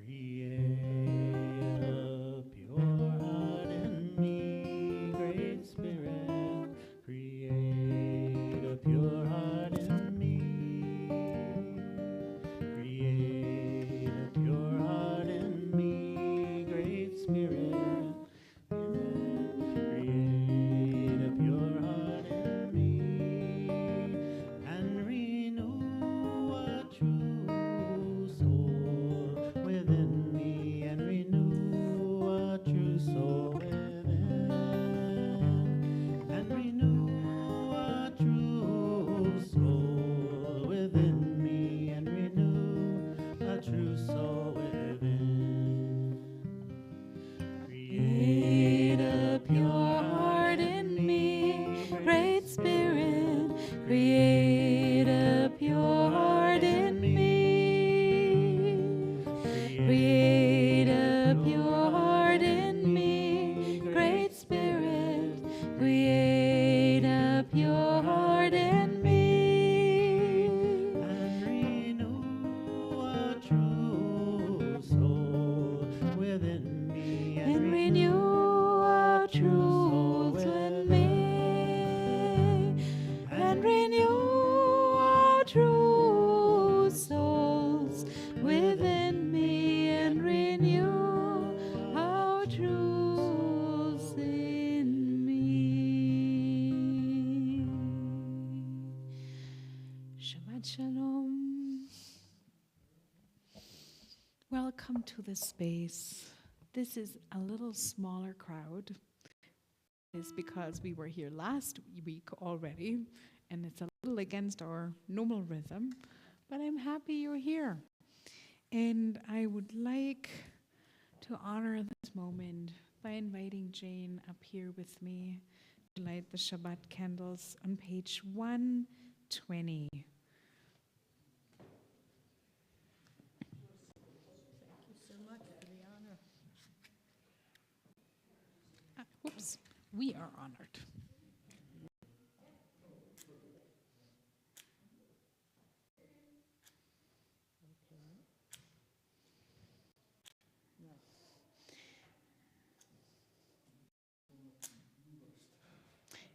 Create a pure heart in me, Great Spirit. Create a pure heart in me. Create a pure heart in me, Great Spirit. Create a pure heart in me, and renew a true soul within me, and renew a true soul within, and renew a true soul within me, and renew a true soul within. Create a pure heart in me, Great Spirit. Create a pure heart in me. Create a pure heart in me, Great Spirit. Create a pure heart in me, and renew a true soul within me, and renew a true soul within me, and renew our true souls within me, and renew our truths in me. Shabbat Shalom. Welcome to the space. This is a little smaller crowd. It's because we were here last week already, and it's a little against our normal rhythm, but I'm happy you're here. And I would like to honor this moment by inviting Jane up here with me to light the Shabbat candles on page 120. Thank you so much for the honor. Whoops, we are honored.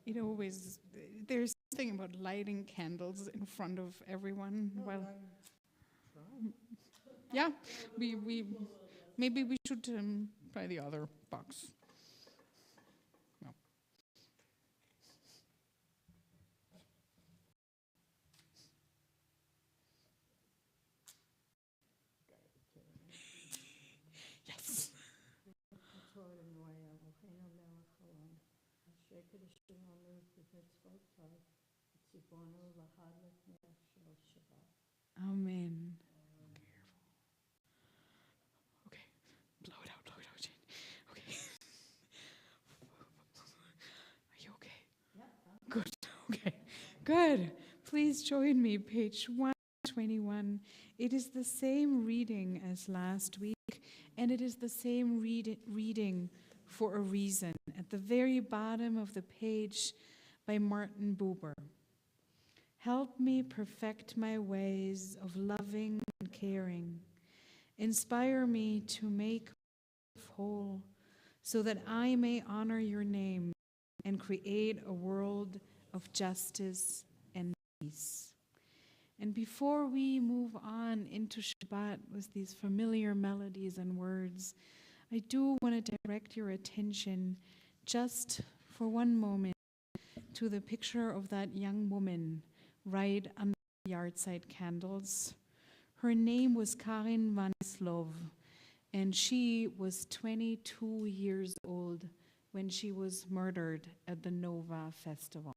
It always, there's something about lighting candles in front of everyone. Well, yeah, we maybe we should try the other box. No. Yes. Amen. Okay. Blow it out, Jane. Okay. Are you okay? Yeah. Good. Okay. Good. Please join me, page 121. It is the same reading as last week, and it is the same reading for a reason. At the very bottom of the page by Martin Buber. Help me perfect my ways of loving and caring. Inspire me to make myself whole, so that I may honor your name and create a world of justice and peace. And before we move on into Shabbat with these familiar melodies and words, I do want to direct your attention just for one moment to the picture of that young woman right under the yard-side candles. Her name was Karin Vanislov, and she was 22 years old when she was murdered at the Nova Festival.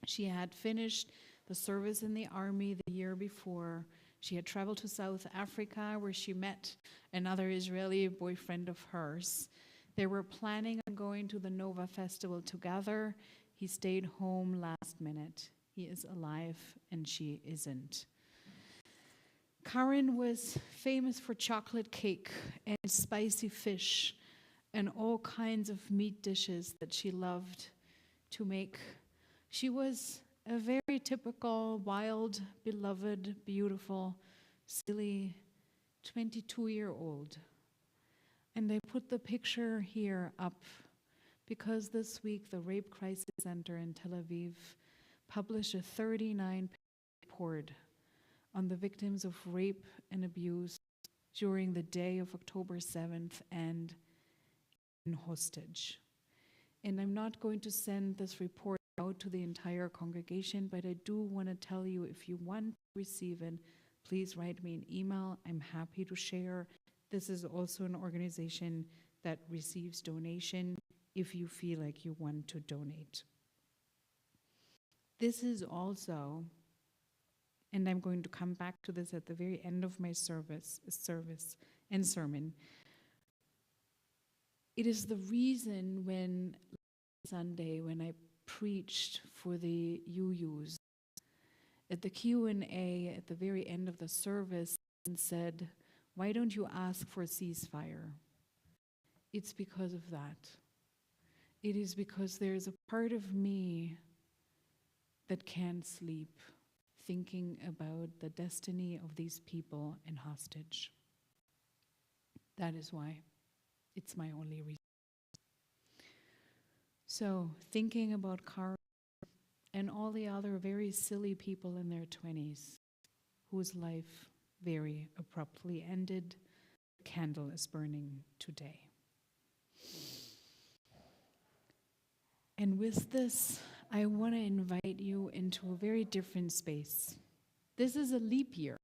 She had finished the service in the army the year before. She had traveled to South Africa, where she met another Israeli boyfriend of hers. They were planning on going to the Nova Festival together. He stayed home last minute. He is alive and she isn't. Karin was famous for chocolate cake and spicy fish and all kinds of meat dishes that she loved to make. She was a very typical, wild, beloved, beautiful, silly, 22-year-old. And I put the picture here up because this week the Rape Crisis Center in Tel Aviv published a 39-page report on the victims of rape and abuse during the day of October 7th and in hostage. And I'm not going to send this report out to the entire congregation, but I do want to tell you, if you want to receive it, please write me an email. I'm happy to share. This is also an organization that receives donation if you feel like you want to donate. This is also, and I'm going to come back to this at the very end of my service and sermon. It is the reason when Sunday, when I preached for the UUs, at the Q&A at the very end of the service, and said, why don't you ask for a ceasefire? It's because of that. It is because there's a part of me that can't sleep thinking about the destiny of these people in hostage. That is why. It's my only reason. So, thinking about Carl and all the other very silly people in their 20s whose life very abruptly ended, the candle is burning today. And with this, I want to invite you into a very different space. This is a leap year.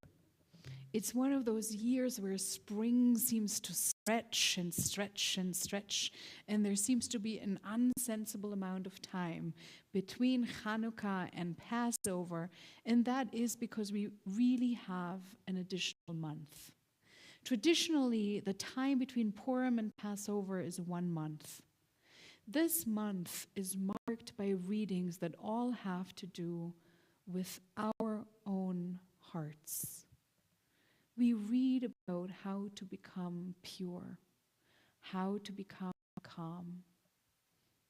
It's one of those years where spring seems to stretch and stretch and stretch, and there seems to be an unsensible amount of time between Hanukkah and Passover, and that is because we really have an additional month. Traditionally, the time between Purim and Passover is 1 month. This month is marked by readings that all have to do with our own hearts. We read about how to become pure, how to become calm.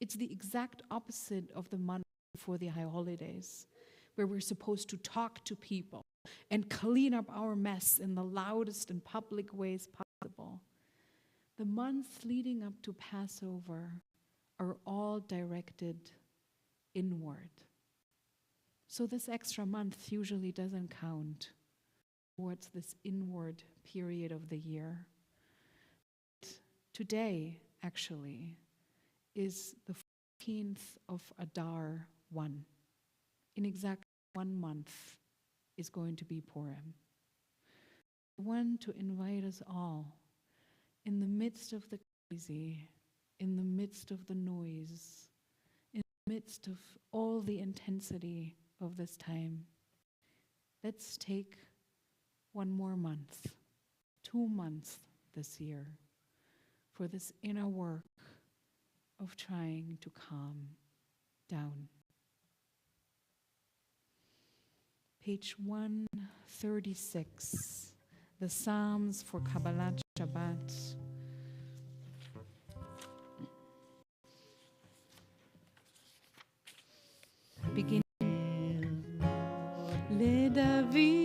It's the exact opposite of the month before the high holidays, where we're supposed to talk to people and clean up our mess in the loudest and public ways possible. The months leading up to Passover are all directed inward. So this extra month usually doesn't count towards this inward period of the year. Today, actually, is the 14th of Adar 1. In exactly 1 month is going to be Purim. I want to invite us all, in the midst of the crazy, in the midst of the noise, in the midst of all the intensity of this time, let's take 1 more month, 2 months this year, for this inner work of trying to calm down. Page 136, the Psalms for Kabbalat Shabbat. Begin. Le David.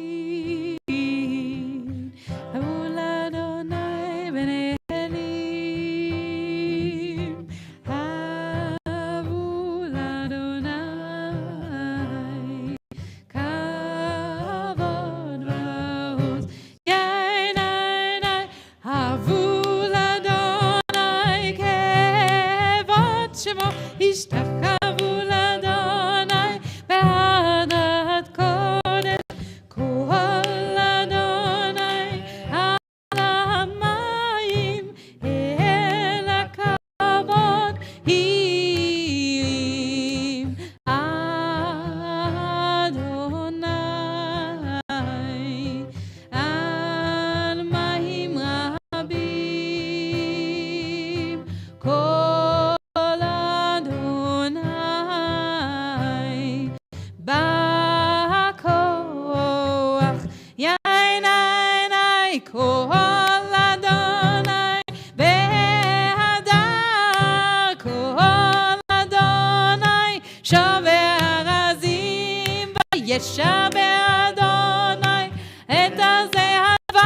ישע באדוני את הזהב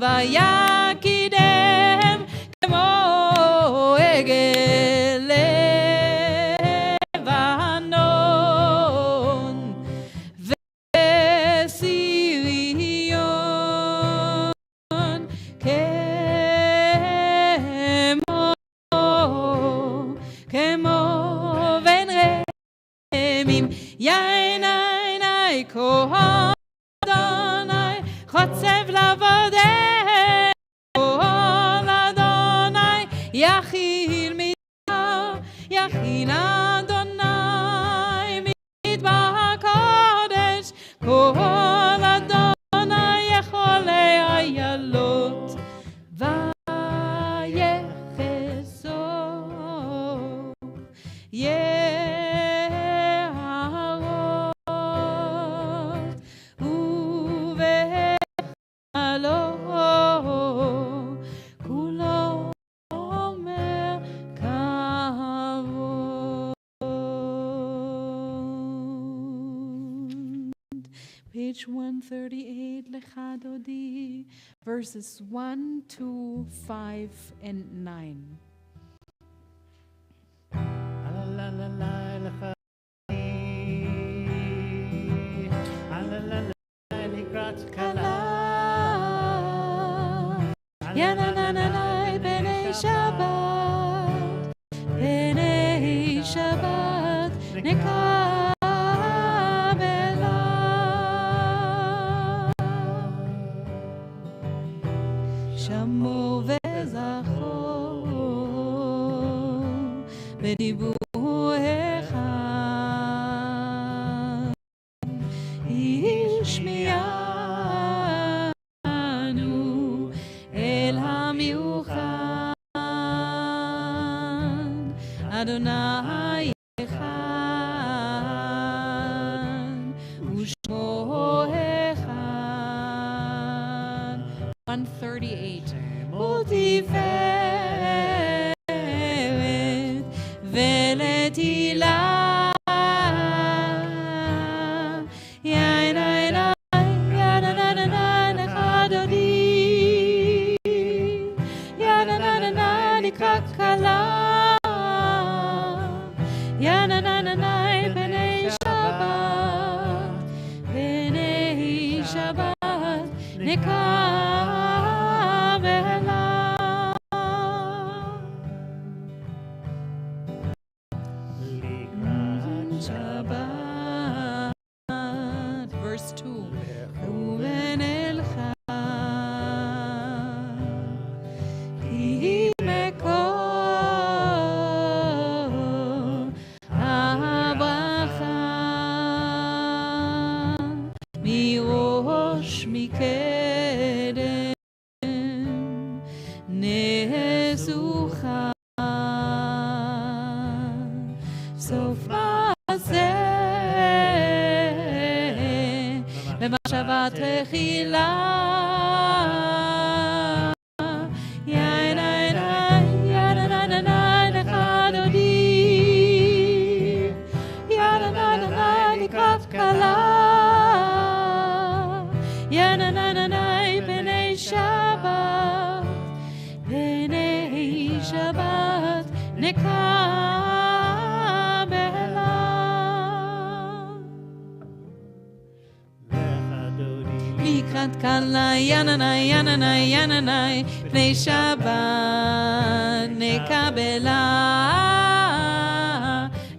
ויקידם כמו עגל לבנון וסיריון כמו בן רמים יין עיני כהן אדוני חוצב לעבודך כל אדוני יכיל מדבר יכין אדוני מדבר הקודש כל אדוני יכול איילות ויחסו יערות ובחלו כולו אומר כבוד. Page 138 לך דודי, verses 1, 2, 5 and 9. ינננני בני שבת, בני שבת נקבלה שמור וזכור בדיבור אחד השמיענו אל המיוחד אדוני אחד ושמו אחד. 138 ולתפארת ולתהילה יין עיני ינננני לך דודי ינננני לקראת כלה ינננני בני שבת בני שבת נקבלה לקראת שבת. verse 2 ובנלך כי מקור הברכה מראש מקדם נשוכה סוף מעשה במחשבה תחילה יין עיני ינננני לך דודי ינננני לקראת כלה ינננני בני שבת בני שבת נקבלה לקראת כלה ינני ינני ינני בני שבת נקבלה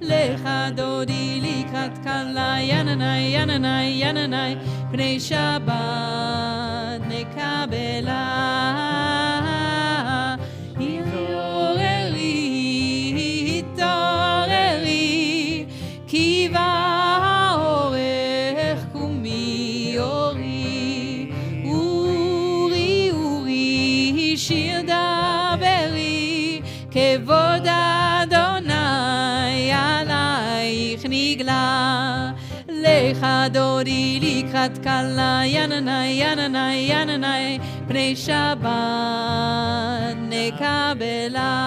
לך דודי לקראת כלה ינני ינני ינני בני שבת נקבלה התעוררי כי בא אורך קומי אורי אורי שיר דברי כבוד אדוני עלייך נגלה לך דודי לקראת כלה ינני ינני ינני בני שבת נקבלה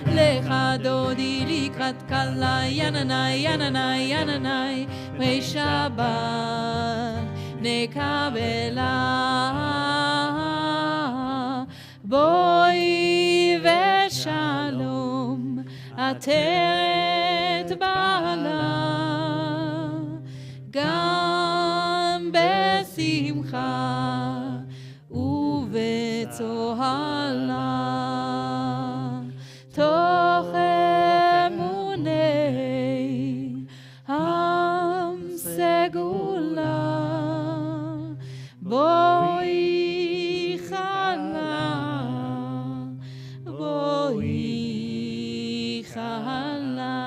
לך דודי לקראת כלה ינני ינני ינני בני שבת nekabela boi veshalom ateret bala gam besimcha ובצוהלה תוך אמוני עם סגולה בואי חלה בואי חלה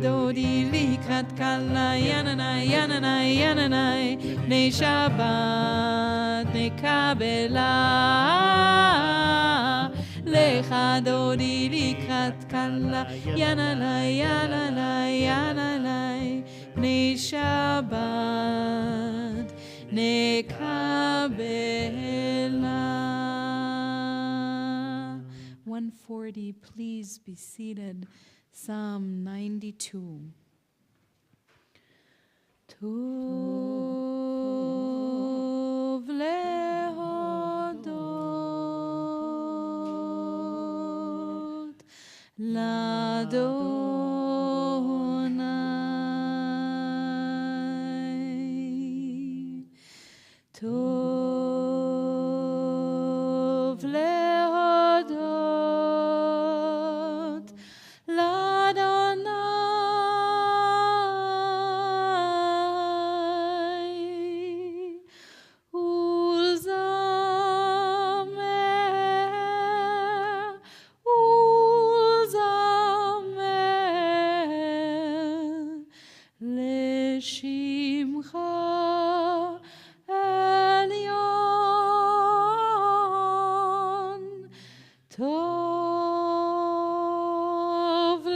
דודי לקראת קלה יננאי יננאי יננאי בני שבת נקבלה לך דודי לקראת קלה יננאי יננאי יננאי בני שבת נקבלה 140 please be seated Psalm 92. Tov lehodot l'Adonai. Tov lehodot l'Adonai ulzamer l'shimcha elyon Tov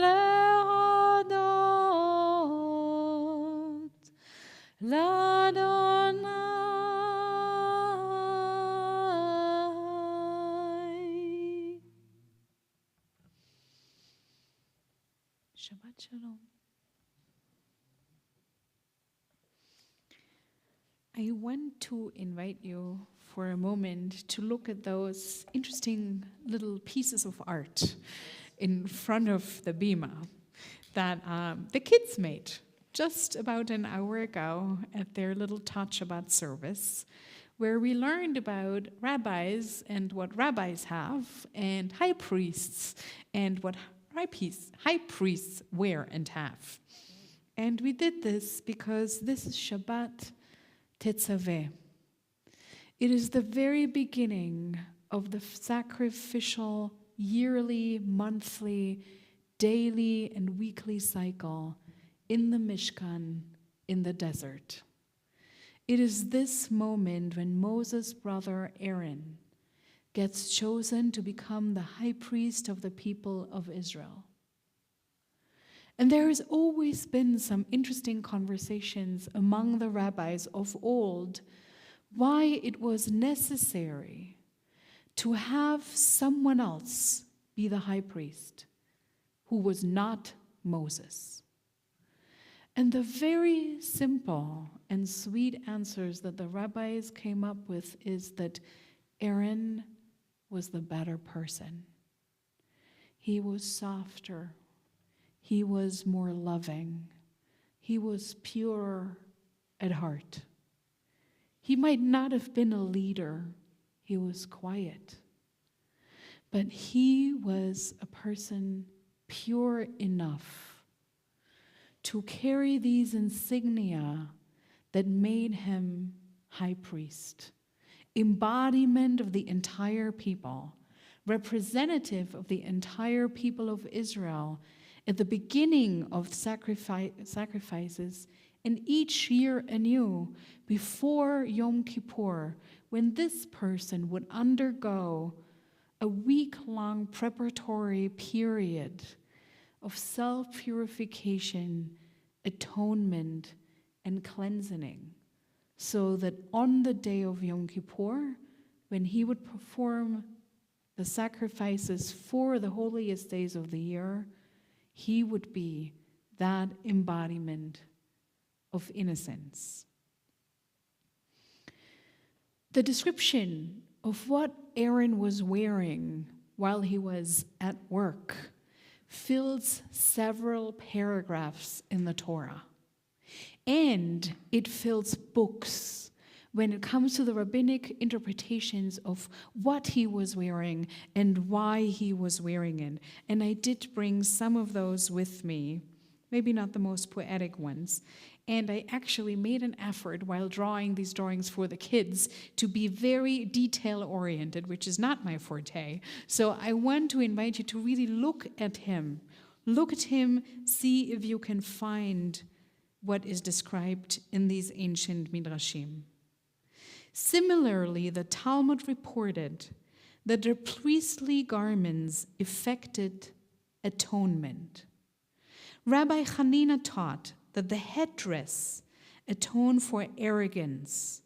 lehodot l'Adonai. Shabbat Shalom. I want to invite you for a moment to look at those interesting little pieces of art in front of the bima that the kids made just about an hour ago at their little Touch Shabbat service, where we learned about rabbis and what rabbis have, and high priests and what high priests wear and have. And we did this because this is Shabbat Tetzaveh. It is the very beginning of the sacrificial yearly, monthly, daily, and weekly cycle in the Mishkan, in the desert. It is this moment when Moses' brother Aaron gets chosen to become the high priest of the people of Israel. And there has always been some interesting conversations among the rabbis of old why it was necessary to have someone else be the high priest who was not Moses. And the very simple and sweet answers that the rabbis came up with is that Aaron was the better person. He was softer. He was more loving. He was pure at heart. He might not have been a leader. He was quiet. But he was a person pure enough to carry these insignia that made him high priest, embodiment of the entire people, representative of the entire people of Israel at the beginning of sacrifices, and each year anew, before Yom Kippur, when this person would undergo a week-long preparatory period of self-purification, atonement, and cleansing, so that on the day of Yom Kippur, when he would perform the sacrifices for the holiest days of the year, he would be that embodiment of innocence. The description of what Aaron was wearing while he was at work fills several paragraphs in the Torah. And it fills books when it comes to the rabbinic interpretations of what he was wearing and why he was wearing it. And I did bring some of those with me, maybe not the most poetic ones. And I actually made an effort while drawing these drawings for the kids to be very detail-oriented, which is not my forte. So I want to invite you to really look at him. Look at him, see if you can find what is described in these ancient midrashim. Similarly, the Talmud reported that their priestly garments effected atonement. Rabbi Hanina taught that the headdress atoned for arrogance,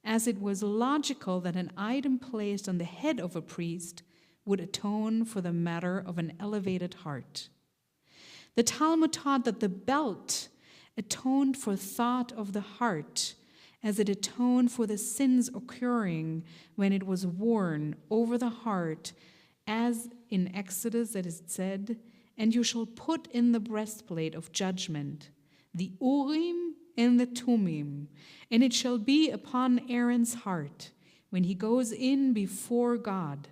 as it was logical that an item placed on the head of a priest would atone for the matter of an elevated heart. The Talmud taught that the belt atoned for thought of the heart, as it atoned for the sins occurring when it was worn over the heart, as in Exodus it is said, "And you shall put in the breastplate of judgment, the Urim and the Tumim, and it shall be upon Aaron's heart when he goes in before God,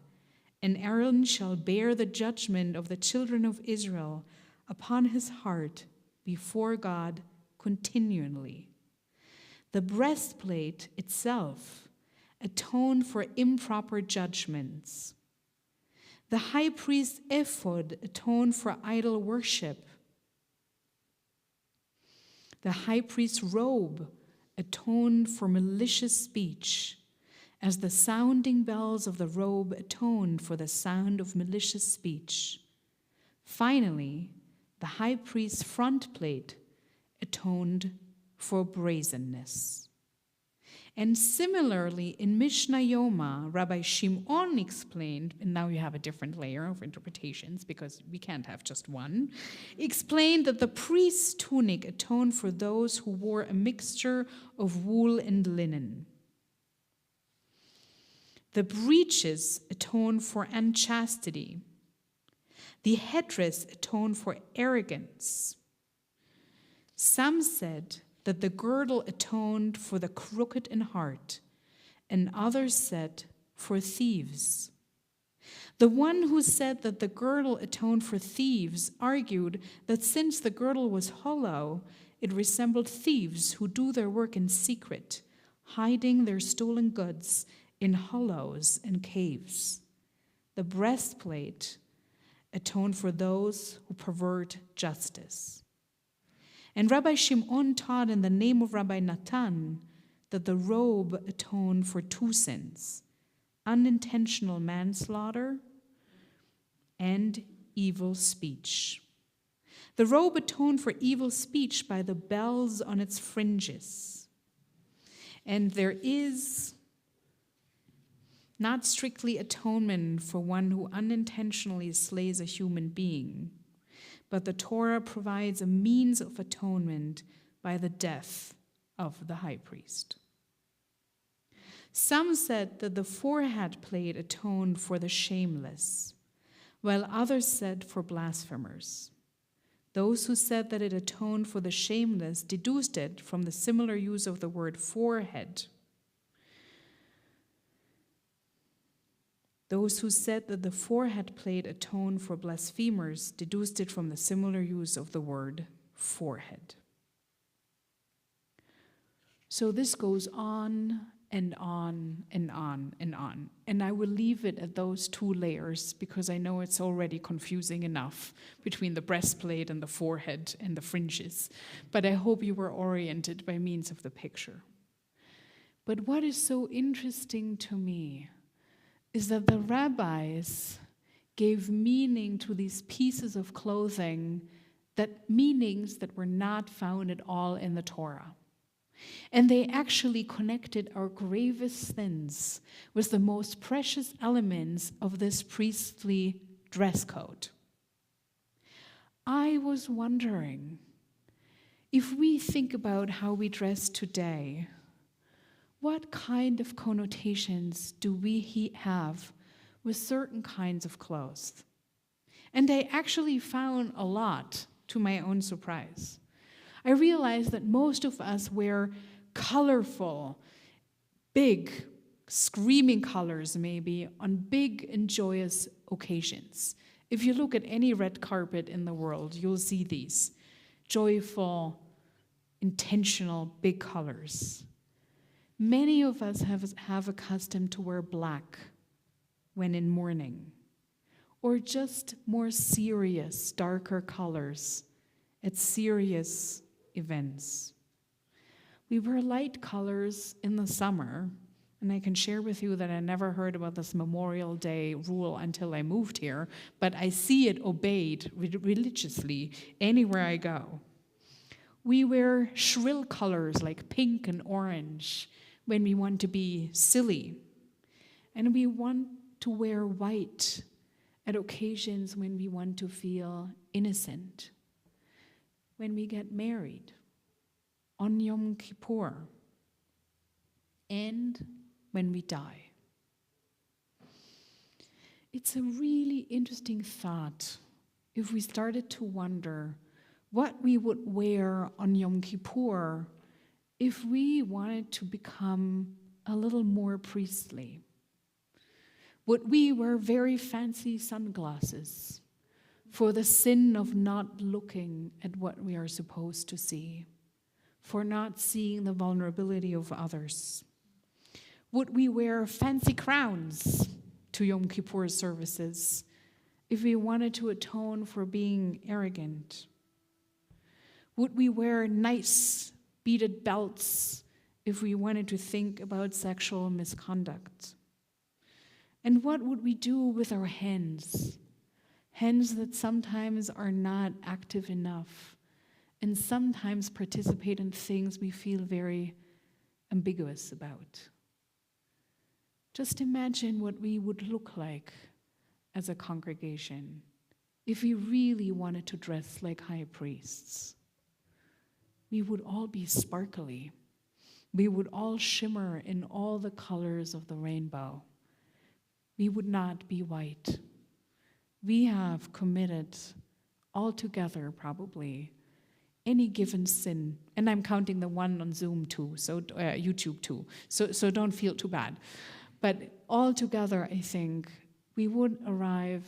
and Aaron shall bear the judgment of the children of Israel upon his heart before God continually." The breastplate itself atoned for improper judgments. The high priest's ephod atoned for idol worship. The high priest's robe atoned for malicious speech, as the sounding bells of the robe atoned for the sound of malicious speech. Finally, the high priest's front plate atoned for brazenness. And similarly, in Mishnah Yoma, Rabbi Shimon explained, and now you have a different layer of interpretations because we can't have just one, explained that the priest's tunic atoned for those who wore a mixture of wool and linen. The breeches atoned for unchastity. The headdress atoned for arrogance. Some said that the girdle atoned for the crooked in heart, and others said for thieves. The one who said that the girdle atoned for thieves argued that since the girdle was hollow, it resembled thieves who do their work in secret, hiding their stolen goods in hollows and caves. The breastplate atoned for those who pervert justice. And Rabbi Shimon taught in the name of Rabbi Natan that the robe atoned for two sins: unintentional manslaughter and evil speech. The robe atoned for evil speech by the bells on its fringes. And there is not strictly atonement for one who unintentionally slays a human being, but the Torah provides a means of atonement by the death of the high priest. Some said that the forehead plate atoned for the shameless, while others said for blasphemers. Those who said that it atoned for the shameless deduced it from the similar use of the word forehead. Those who said that the forehead plate atoned for blasphemers deduced it from the similar use of the word forehead. So this goes on and on and on and on. And I will leave it at those two layers because I know it's already confusing enough between the breastplate and the forehead and the fringes. But I hope you were oriented by means of the picture. But what is so interesting to me is that the rabbis gave meaning to these pieces of clothing, that meanings that were not found at all in the Torah. And they actually connected our gravest sins with the most precious elements of this priestly dress code. I was wondering, if we think about how we dress today, what kind of connotations do we have with certain kinds of clothes? And I actually found a lot, to my own surprise. I realized that most of us wear colorful, big, screaming colors maybe on big and joyous occasions. If you look at any red carpet in the world, you'll see these joyful, intentional, big colors. Many of us have accustomed to wear black when in mourning, or just more serious, darker colors at serious events. We wear light colors in the summer, and I can share with you that I never heard about this Memorial Day rule until I moved here, but I see it obeyed religiously anywhere I go. We wear shrill colors like pink and orange when we want to be silly. And we want to wear white at occasions when we want to feel innocent. When we get married, on Yom Kippur, and when we die. It's a really interesting thought if we started to wonder what we would wear on Yom Kippur if we wanted to become a little more priestly. Would we wear very fancy sunglasses for the sin of not looking at what we are supposed to see, for not seeing the vulnerability of others? Would we wear fancy crowns to Yom Kippur services if we wanted to atone for being arrogant? Would we wear nice beaded belts if we wanted to think about sexual misconduct? And what would we do with our hands? Hands that sometimes are not active enough and sometimes participate in things we feel very ambiguous about. Just imagine what we would look like as a congregation if we really wanted to dress like high priests. We would all be sparkly. We would all shimmer in all the colors of the rainbow. We would not be white. We have committed altogether, probably, any given sin. And I'm counting the one on Zoom too, so YouTube too. So don't feel too bad. But altogether, I think we would arrive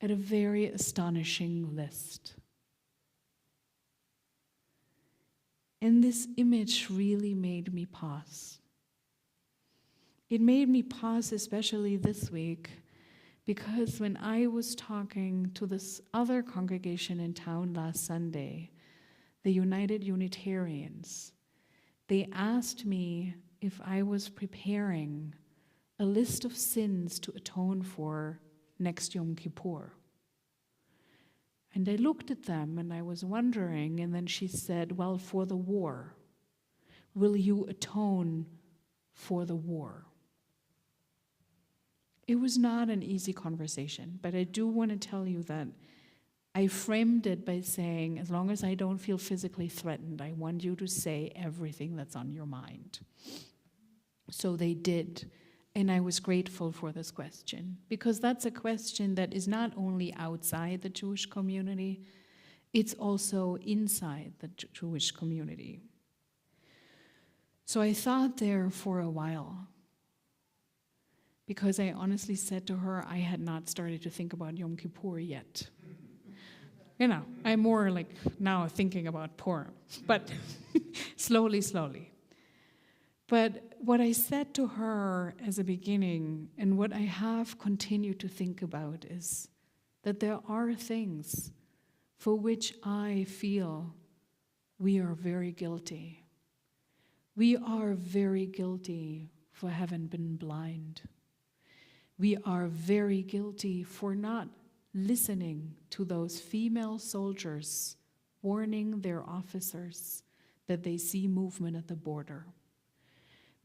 at a very astonishing list. And this image really made me pause. It made me pause, especially this week, because when I was talking to this other congregation in town last Sunday, the United Unitarians, they asked me if I was preparing a list of sins to atone for next Yom Kippur. And I looked at them and I was wondering, and then she said, well, for the war, will you atone for the war? It was not an easy conversation, but I do want to tell you that I framed it by saying, as long as I don't feel physically threatened, I want you to say everything that's on your mind. So they did. And I was grateful for this question, because that's a question that is not only outside the Jewish community, it's also inside the Jewish community. So I thought there for a while, because I honestly said to her, I had not started to think about Yom Kippur yet. You know, I'm more like now thinking about Purim, but slowly. But what I said to her as a beginning, and what I have continued to think about, is that there are things for which I feel we are very guilty. We are very guilty for having been blind. We are very guilty for not listening to those female soldiers warning their officers that they see movement at the border.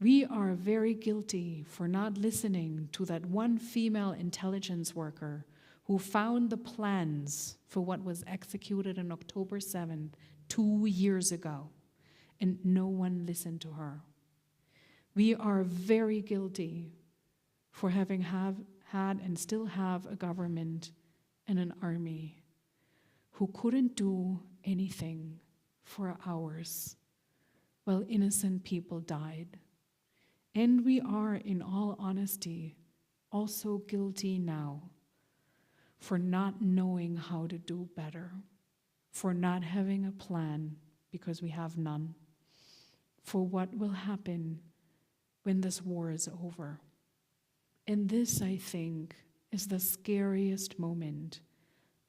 We are very guilty for not listening to that one female intelligence worker who who found the plans for what was executed on October 7th, 2 years ago, and no one listened to her. We are very guilty for having had and still have a government and an army who couldn't do anything for hours while innocent people died. And we are, in all honesty, also guilty now for not knowing how to do better, for not having a plan, because we have none, for what will happen when this war is over. And this, I think, is the scariest moment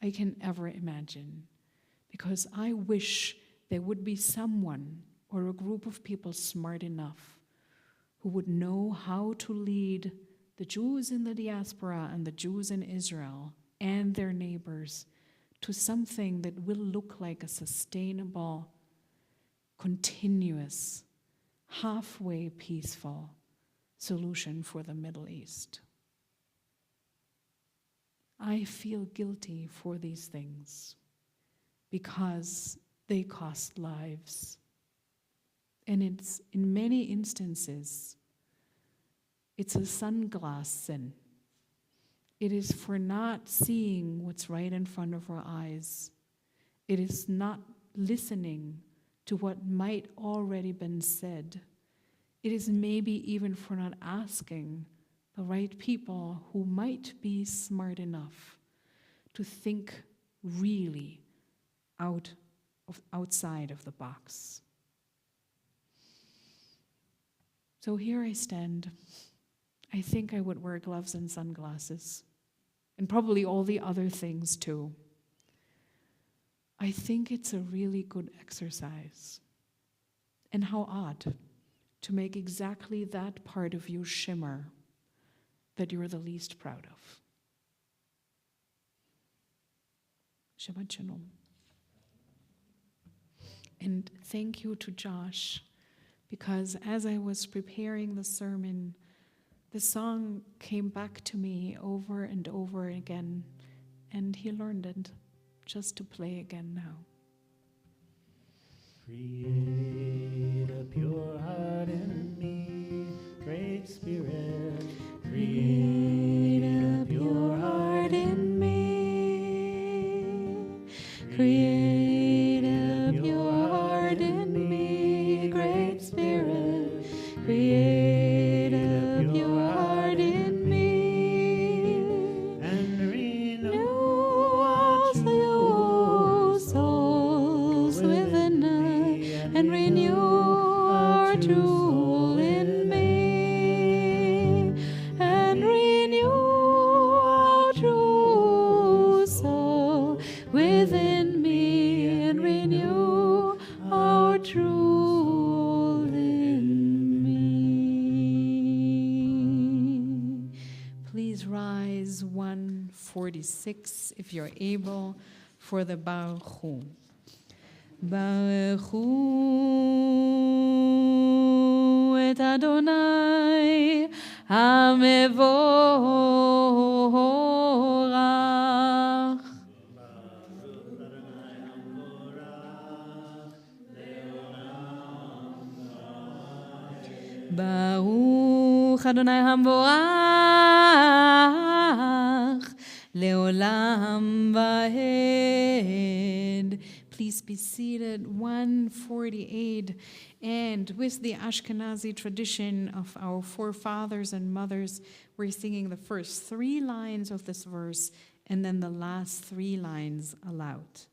I can ever imagine, because I wish there would be someone or a group of people smart enough who would know how to lead the Jews in the diaspora and the Jews in Israel and their neighbors to something that will look like a sustainable, continuous, halfway peaceful solution for the Middle East. I feel guilty for these things because they cost lives. And it's, in many instances, it's a sunglass sin. It is for not seeing what's right in front of our eyes. It is not listening to what might already been said. It is maybe even for not asking the right people who might be smart enough to think really outside of the box. So here I stand. I think I would wear gloves and sunglasses, and probably all the other things too. I think it's a really good exercise. And how odd to make exactly that part of you shimmer that you're the least proud of. Shabbat Shalom. And thank you to Josh, because as I was preparing the sermon, the song came back to me over and over again, and he learned it just to play again now. Create a pure heart in me, Great Spirit. Create a pure heart in me. Create a pure heart in me, Great Spirit. Create a pure heart in me. And renew all true souls within us. And renew our true soul in me. And renew our true soul within me. And renew our true in me. Please rise 146 if you're able for the Baruch Hu. Baruch Hu et Adonai HaMevorach. Baruch Adonai HaMevorach Leolam Vahed. Please be seated. 148. And with the Ashkenazi tradition of our forefathers and mothers, we're singing the first 3 lines of this verse and then the last 3 lines aloud.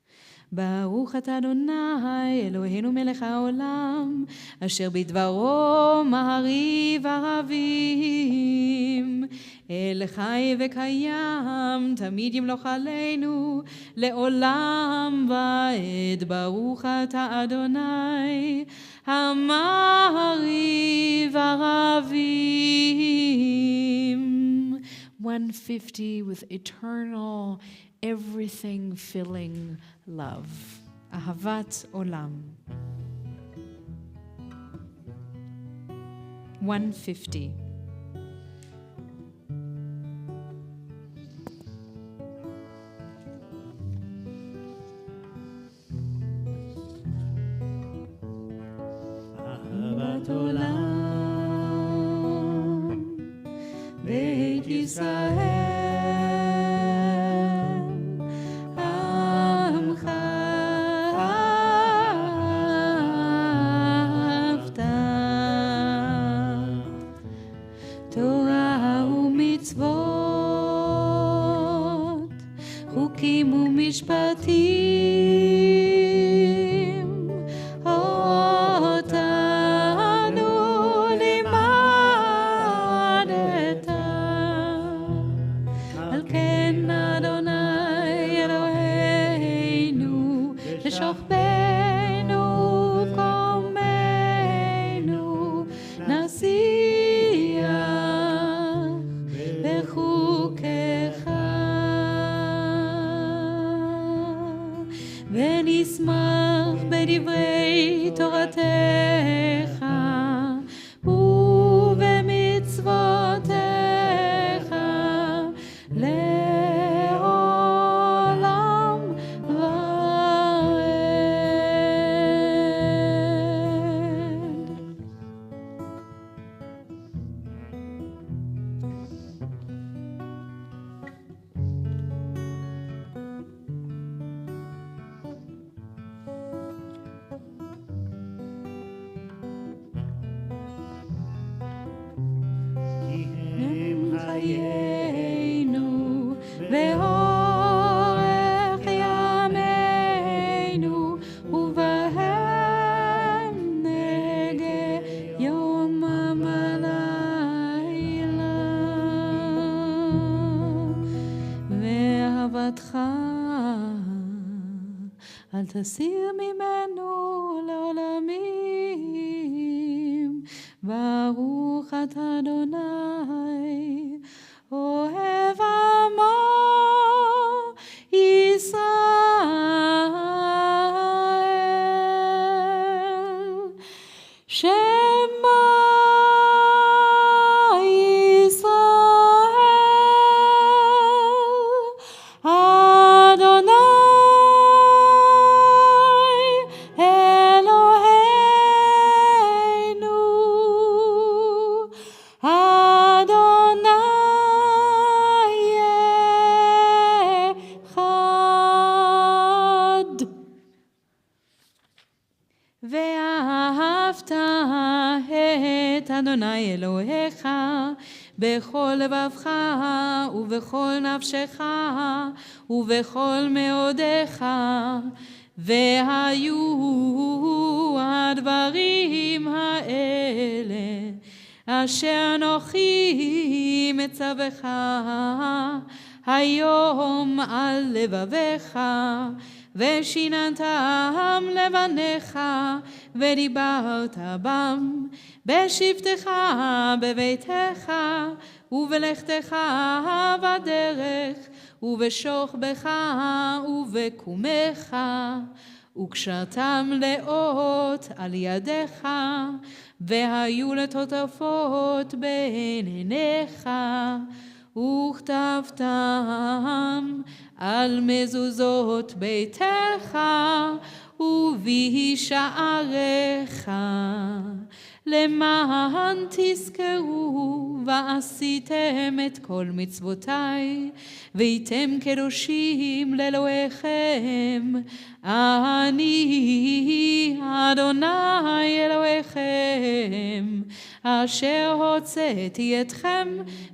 ברוך אתה אדוני אלוהינו מלך העולם אשר בדברו מעריב ערבים אל חי וקיים תמיד ימלוך עלינו לעולם ועד ברוך אתה אדוני המעריב ערבים. 150 with eternal, everything filling love. Ahavat Olam. 150. תפארת עולם, בית ישראל, עמך אהבת, תורה ומצוות, חוקים ומשפטים, אותנו לימדת. על כן אדוני אלוהינו, לשוכבנו ובקומנו, נשיח בחוקיך, ונשמח בדברי תורתך ובמצוותיך לעולם ועד. הם חיינו ואורך ימינו, ובהם נהגה יומם ולילה, ואהבתך אל תסיר ממנו לעולמים. ברוך אתה אדוני אוהב עמו ישראל. שמע ישראל, אדוני אלוהינו, אדוני אחד. ואהבת את אדוני אלוהיך בכל לבבך ובכל נפשך ובכל מאודיך, והיו הדברים האלה אשר אנוכי מצווך היום על לבביך, ושיננתם לבניך, ודיברת בם בשבתך בביתך, ובלכתך בדרך, ובשוכבך ובקומך, וקשרתם לאות על ידיך, והיו לטוטפות בין עיניך, וכתבתם על מזוזות ביתך ובשעריך, למען תזכרו ועשיתם את כל מצוותיי, והייתם קדושים לאלוהיכם. אני אדוני אלוהיכם, אשר הוצאתי אתכם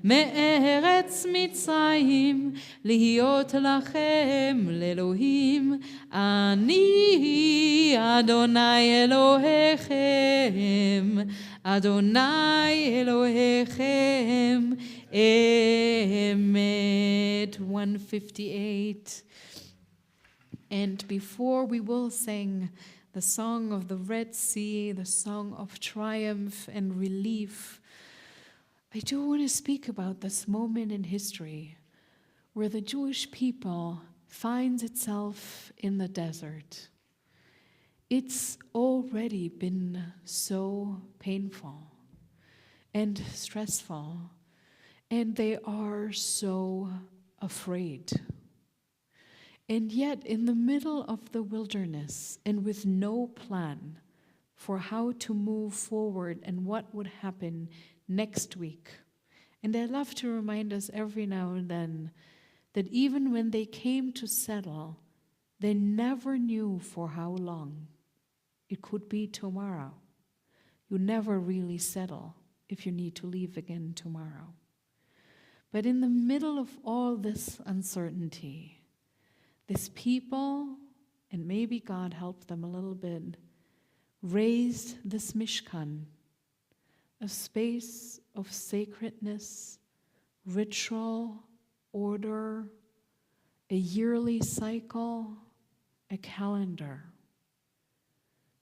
מארץ מצרים, להיות לכם לאלוהים. אני אדוני אלוהיכם, אדוני אלוהיכם אמת. 158. And before we will sing the song of the Red Sea, the song of triumph and relief, I do want to speak about this moment in history where the Jewish people finds itself in the desert. It's already been so painful and stressful, and they are so afraid. And yet, in the middle of the wilderness and with no plan, for how to move forward and what would happen next week. And I love to remind us every now and then that even when they came to settle, they never knew for how long. It could be tomorrow. You never really settle if you need to leave again tomorrow. But in the middle of all this uncertainty, this people, and maybe God helped them a little bit, raised this Mishkan, a space of sacredness, ritual, order, a yearly cycle, a calendar.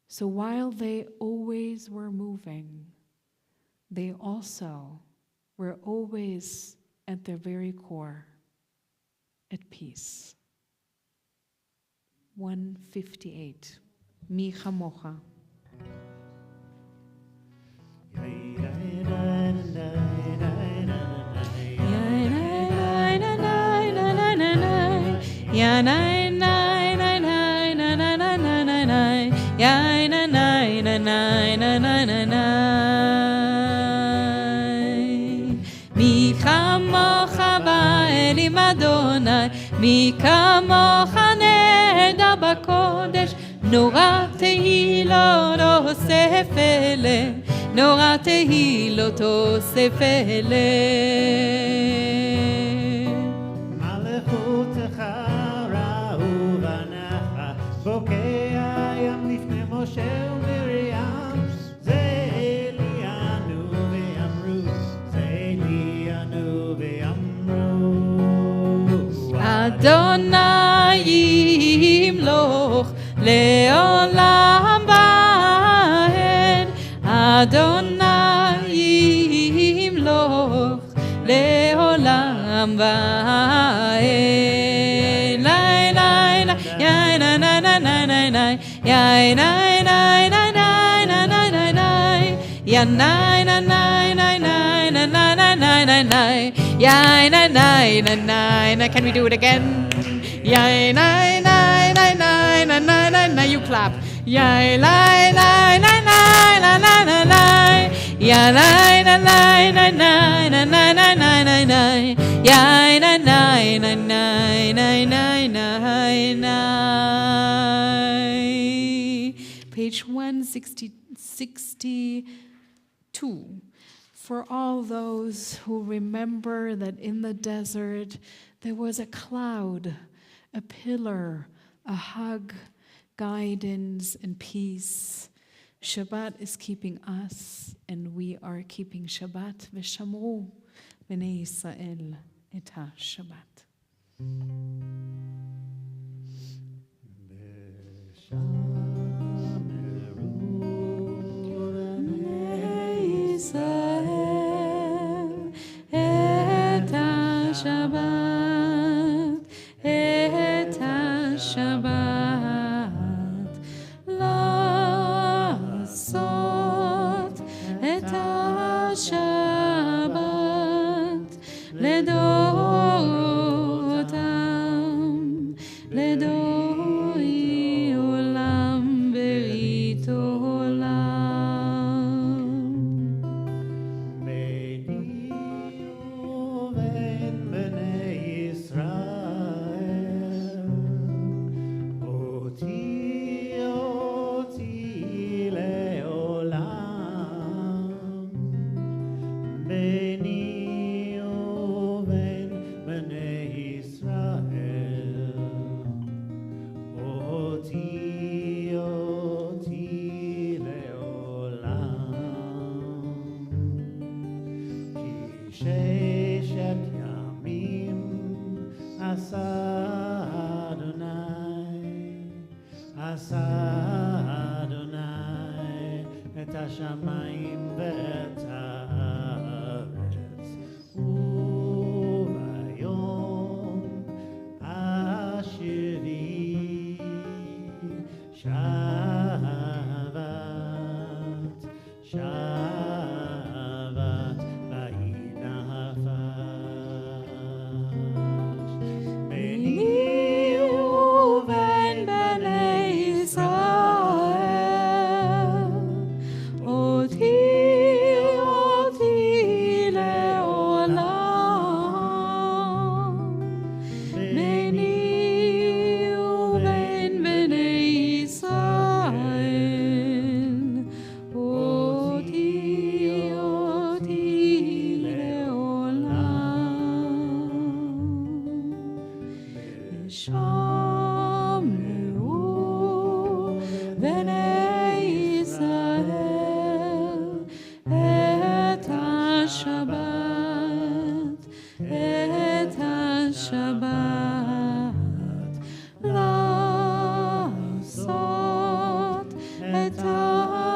So while they always were moving, they also were always at their very core at peace. 158. Mi chamocha. Mi chamocha ba'elim Adonai, mi kamocha nehedar b'kodesh, nora tehilot osef eleh, nora tehilot osef eleh. מלכותך ראו בניך, בוקע ים לפני משה ומרים, זה אלינו ואמרו, זה אלינו ואמרו. אדוני ימלוך לעולם ועד, אדוני ימלוך לעולם ועד. יא נה נה נה נה נה נה, יא נה נה נה נה נה נה נה נה, יא נה נה נה נה נה נה נה 나, יא נה נה נה נה 나. Can we do it again? יא נה נה נה נה נה נה נה 나. You clap. יא נה נה נה נה נה נה נה 나, יא נה נה נה נה 나 나 나 나 나 나 나, יא נה נה נה 나 나 나 나 나. Page 162. For all those who remember that in the desert there was a cloud, a pillar, a hug, guidance, and peace. Shabbat is keeping us, and we are keeping Shabbat. V'shamru b'nei Yisrael et ha-Shabbat. Israel et ha-Shabbat, et ha-Shabbat, לעשות את השבת לדורותם, לדורי עולם ברית עולם. השמיים ואת הארץ, וביום השביעי שבת, שבת וינפש. ביני ובין בני ישראל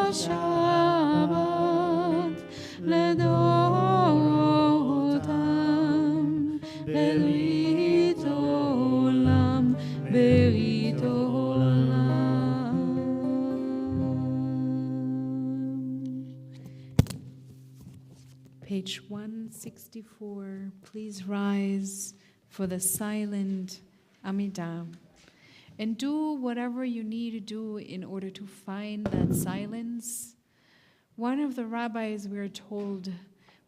Shabbat ledotam berit olam berit olam. Page 164. Please rise for the silent Amidah. And do whatever you need to do in order to find that silence. One of the rabbis, we are told,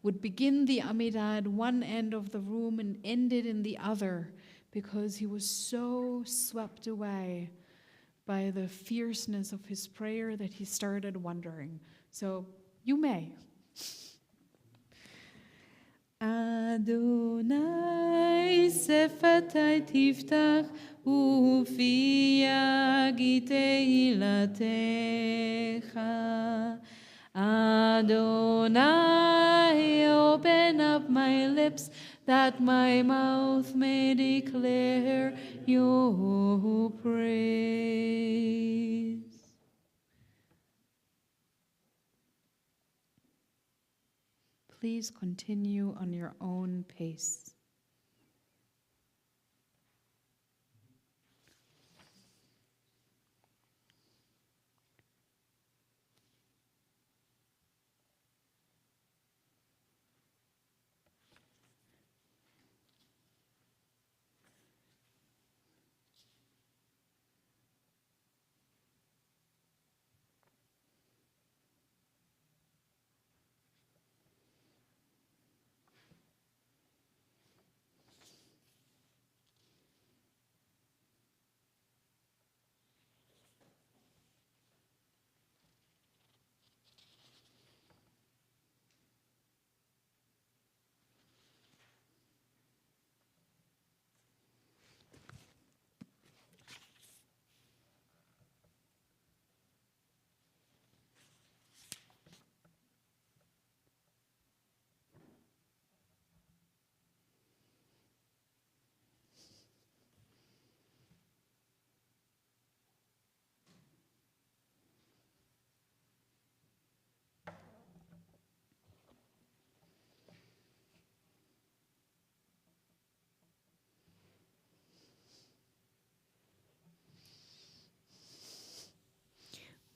would begin the Amidah at one end of the room and end it in the other because he was so swept away by the fierceness of his prayer that he started wondering. So you may. Adonai sefatai tiftach ufi yagi teilatecha. Adonai, open up my lips that my mouth may declare your praise. Please continue on your own pace.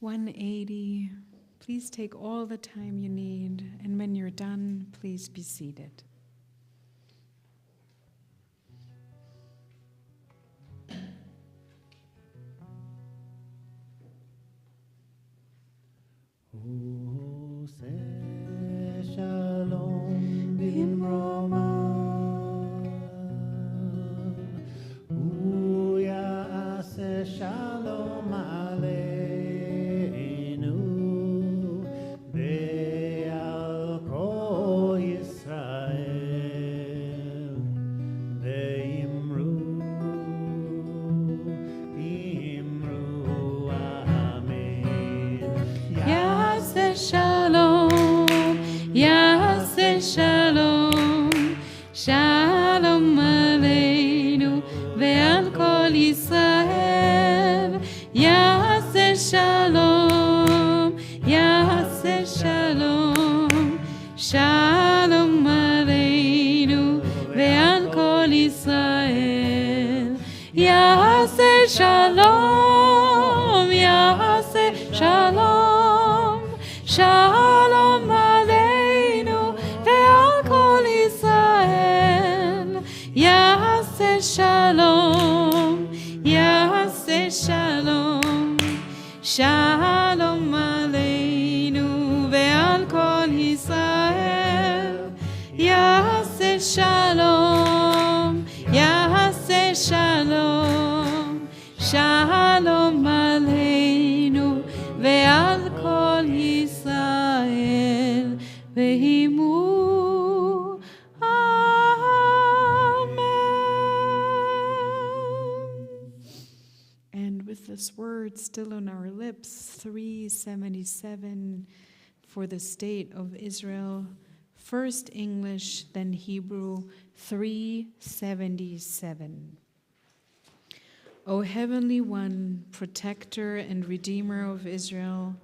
(180). Please take all the time you need, and when you're done, please be seated. Shalom bimroma, Ya'aseh shalom aleinu, be'al kol Yisrael, be'imru amen. Ya'aseh shalom, Ya'aseh shalom, shalom aleinu ve'al kol Yisrael. Ya'aseh shalom, Ya'aseh shalom, shalom aleinu ve'al kol Yisrael. Ya'aseh shalom, Ya'aseh shalom, shalom aleinu ve'al kol Yisrael. Ya'aseh shalom, Ya'aseh shalom, shalom aleinu ve'al kol Yisrael. Ya'aseh shalom, Ya'aseh shalom, shalom aleinu ve'al kol Yisrael. Vehimu amen. And with this word still on our lips, 377 for the state of Israel. First English, then Hebrew, 377. O Heavenly One, protector and redeemer of Israel,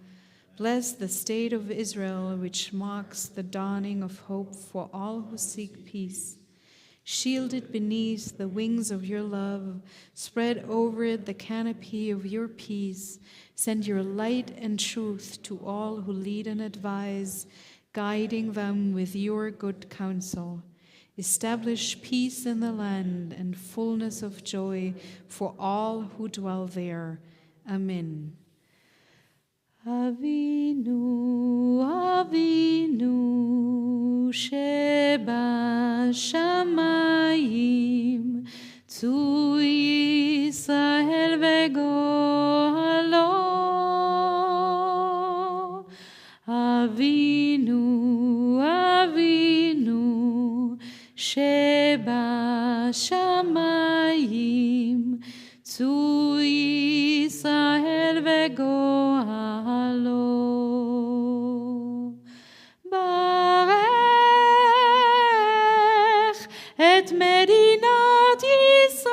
Bless the state of Israel, which marks the dawning of hope for all who seek peace. Shield it beneath the wings of your love. Spread over it the canopy of your peace. Send your light and truth to all who lead and advise, guiding them with your good counsel. Establish peace in the land and fullness of joy for all who dwell there. Amen. Avinu, Avinu, Sheba Shamayim, Tzu Yisrael v'goalo. Avinu, Avinu, Sheba Shamayim, Tzu Yisrael v'goalo. Barech et Medinat Yisrael,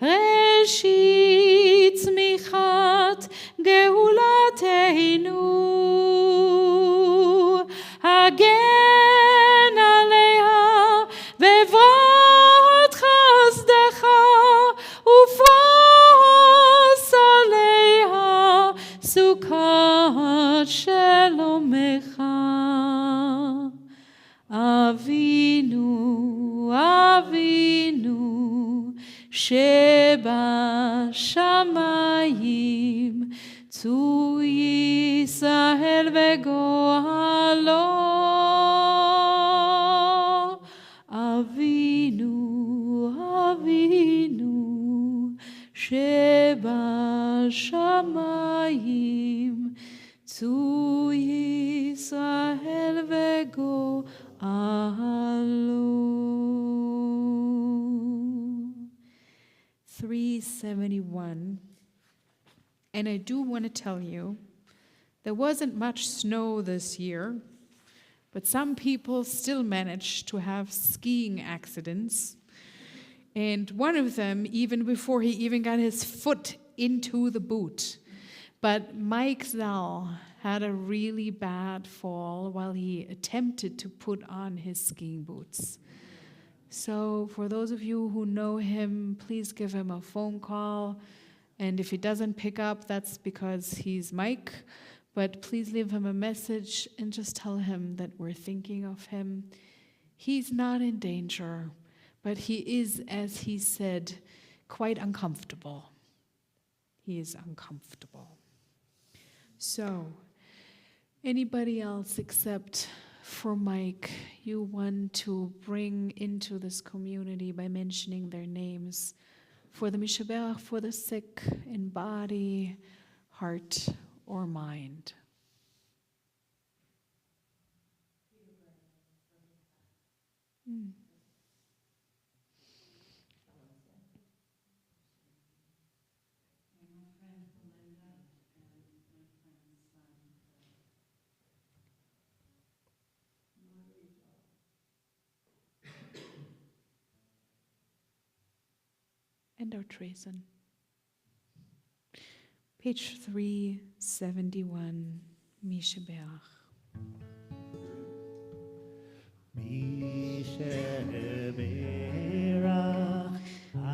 Reshit tzmichat Geulateinu. Hagen aleha vevrat chasdecha ufros aleha sukat shelomecha. Avinu, Avinu, Sheba Shamayim, Tzu Yisrael v'goalo. Avinu, Avinu, Sheba Shamayim, Tzu Yisrael v'goalo. 371. And I do want to tell you, there wasn't much snow this year, but some people still managed to have skiing accidents. And one of them, even before he even got his foot into the boot. But Mike Zal had a really bad fall while he attempted to put on his skiing boots. So for those of you who know him, please give him a phone call. And if he doesn't pick up, that's because he's Mike. But please leave him a message and just tell him that we're thinking of him. He's not in danger, but he is, as he said, quite uncomfortable. He is uncomfortable. So, anybody else except for Mike, you want to bring into this community by mentioning their names for the Mishaberach, for the sick in body, heart, or mind? And our Treason. Page 371, Mishaberach. Mishaberach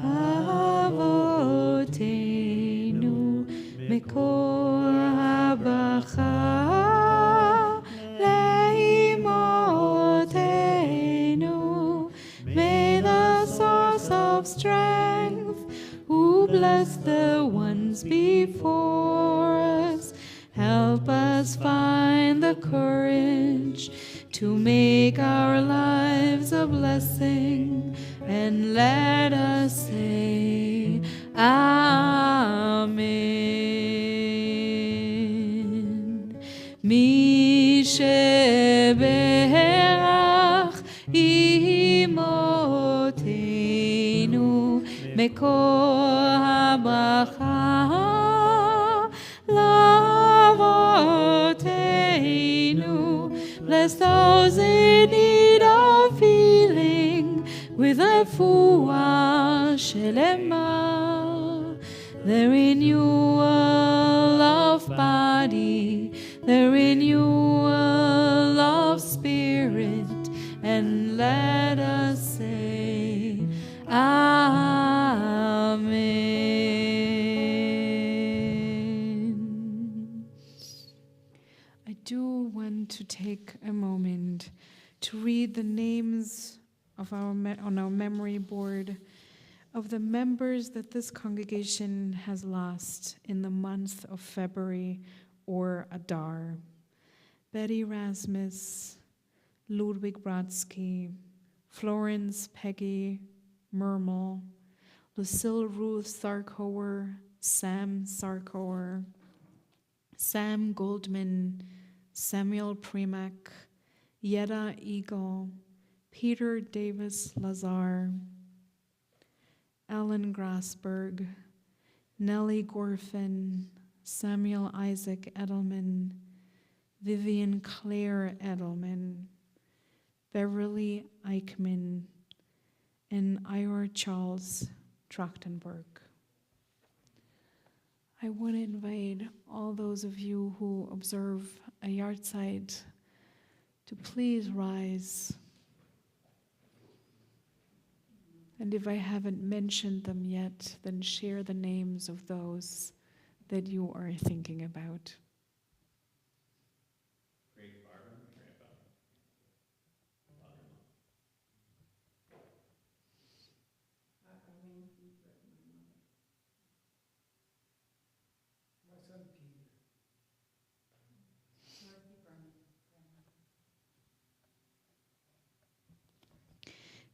Avotenu Mekor Habracha Leimotenu. May the source of strength, who bless the ones before us, help us find the courage to make our lives a blessing, and let us say Amen. Mishaberach imotenu mekor habracha lavotenu. Bless those in need of healing with refuah shelema, the renewal of body do want to take a moment to read the names of on our memory board of the members that this congregation has lost in the month of February or Adar. Betty Rasmus, Ludwig Brodsky, Florence Peggy Mermel, Lucille Ruth Sarkower, Sam Sarkower, Sam Goldman, Samuel Primack, Yetta Eagle, Peter Davis Lazar, Alan Grassberg, Nellie Gorfin, Samuel Isaac Edelman, Vivian Claire Edelman, Beverly Eichmann, and Ira Charles Trachtenberg. I want to invite all those of you who observe a yahrzeit to please rise. And if I haven't mentioned them yet, then share the names of those that you are thinking about. Great Barbara, Grandpa. Father-in-law. My son Peter.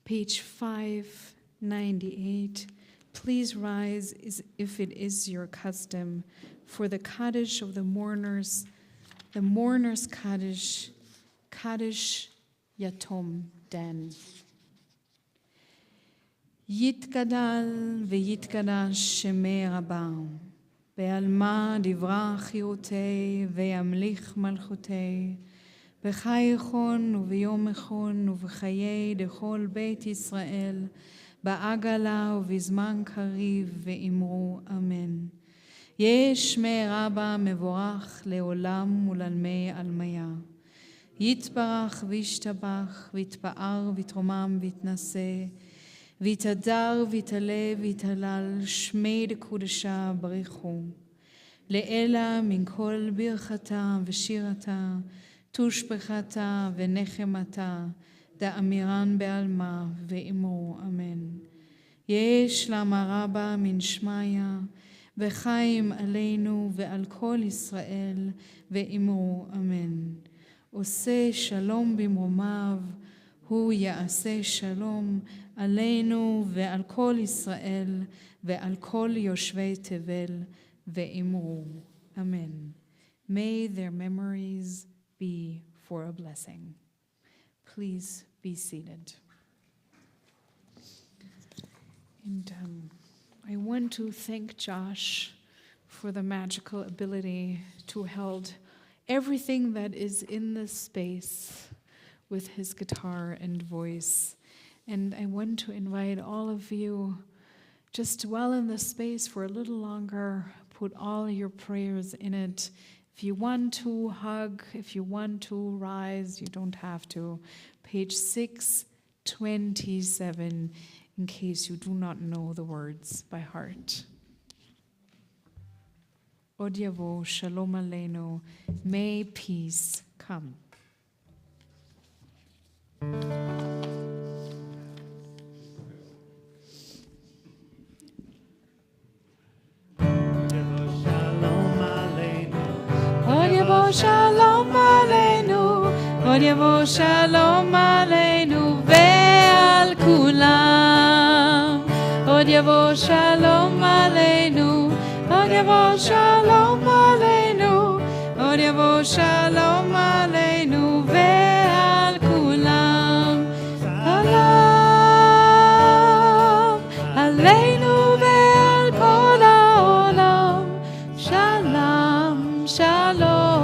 Page 598. Please rise if it is your custom for the Kaddish of the mourners Kaddish, Kaddish Yatom Dan. Yitgadal v'yitgadash shemei Rabba, be'alma divra chirutei ve'yamlich malchutei, בחי נכון וביום נכון ובחיי דכל בית ישראל, בעגלה ובזמן קריב ואמרו אמן. יש שמי רבה מבורך לעולם ולעלמי עלמיה. יתברך וישתבח ויתפאר ויתרומם ויתנשא, ויתהדר ויתעלה ויתהלל שמי דקודשה בריחו. לאלה מן כל ברכתה ושירתה, תושבחתה ונחמתה, דאמירן בעלמה ואמרו אמן. יש למה רבה מן שמיה, וחיים עלינו ועל כל ישראל, ואמרו אמן. עושה שלום במרומיו, הוא יעשה שלום עלינו ועל כל ישראל, ועל כל יושבי תבל, ואמרו אמן. May their memories be for a blessing. Please be seated. And I want to thank Josh for the magical ability to hold everything that is in this space with his guitar and voice. And I want to invite all of you just dwell in this space for a little longer, put all your prayers in it. If you want to hug, if you want to rise, you don't have to. Page 627, in case you do not know the words by heart. Od yavo shalom aleinu, may peace come. Shalom aleinu, od yavo shalom aleinu ve'al kulam. Od yavo shalom aleinu, od yavo shalom aleinu, od yavo shalom aleinu ve'al kulam. Salam aleinu ve'al kol ha'olam. Shalom, shalom.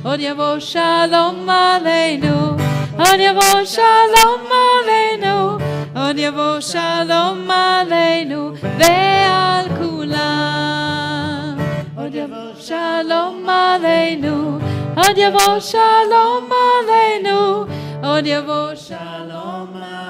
Od yavo shalom aleinu, od yavo shalom aleinu, od yavo shalom aleinu ve'al kulam. Od Yavo Shalom Aleinu. Od Yavo Shalom Aleinu. Od Yavo Shalom Aleinu.